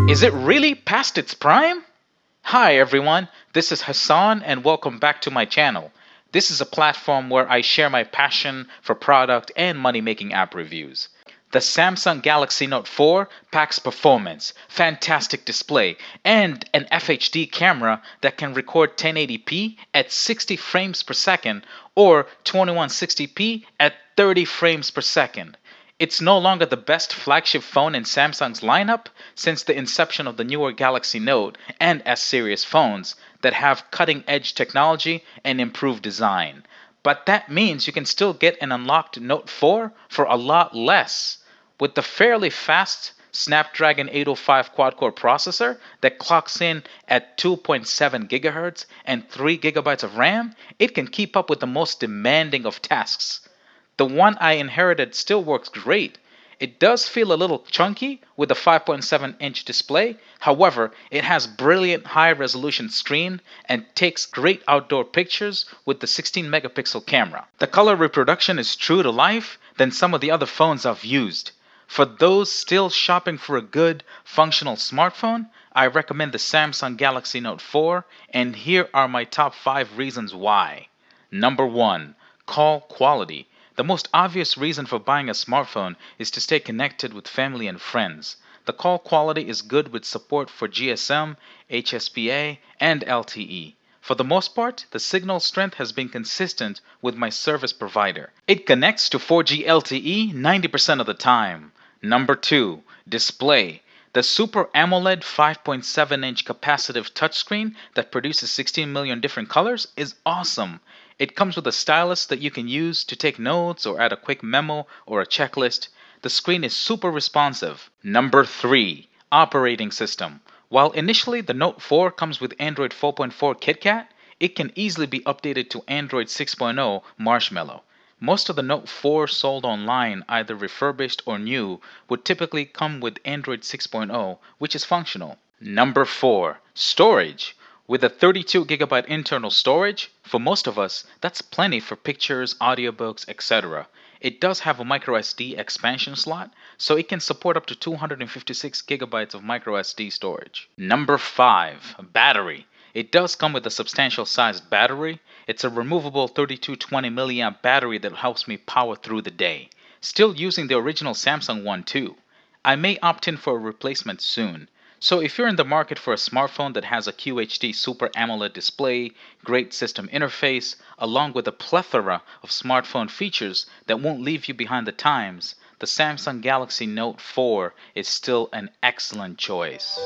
Is it really past its prime? Hi everyone, this is Hassan and welcome back to my channel. This is a platform where I share my passion for product and money-making app reviews. The Samsung Galaxy Note 4 packs performance, fantastic display, and an FHD camera that can record 1080p at 60 frames per second or 2160p at 30 frames per second. It's no longer the best flagship phone in Samsung's lineup since the inception of the newer Galaxy Note and S-series phones that have cutting-edge technology and improved design. But that means you can still get an unlocked Note 4 for a lot less. With the fairly fast Snapdragon 805 quad-core processor that clocks in at 2.7 GHz and 3 GB of RAM, it can keep up with the most demanding of tasks. The one I inherited still works great. It does feel a little chunky with a 5.7-inch display, however, it has brilliant high-resolution screen and takes great outdoor pictures with the 16-megapixel camera. The color reproduction is true to life than some of the other phones I've used. For those still shopping for a good, functional smartphone, I recommend the Samsung Galaxy Note 4, and here are my top 5 reasons why. Number 1. Call quality. The most obvious reason for buying a smartphone is to stay connected with family and friends. The call quality is good with support for GSM, HSPA, and LTE. For the most part, the signal strength has been consistent with my service provider. It connects to 4G LTE 90% of the time. Number 2. Display. The Super AMOLED 5.7-inch capacitive touchscreen that produces 16 million different colors is awesome. It comes with a stylus that you can use to take notes or add a quick memo or a checklist. The screen is super responsive. Number 3. Operating system. While initially the Note 4 comes with Android 4.4 KitKat, it can easily be updated to Android 6.0 Marshmallow. Most of the Note 4 sold online, either refurbished or new, would typically come with Android 6.0, which is functional. Number 4. Storage. With a 32GB internal storage, for most of us, that's plenty for pictures, audiobooks, etc. It does have a microSD expansion slot, so it can support up to 256GB of microSD storage. Number 5. Battery. It does come with a substantial sized battery. It's a removable 3220 mAh battery that helps me power through the day. Still using the original Samsung one too. I may opt in for a replacement soon. So if you're in the market for a smartphone that has a QHD Super AMOLED display, great system interface, along with a plethora of smartphone features that won't leave you behind the times, the Samsung Galaxy Note 4 is still an excellent choice.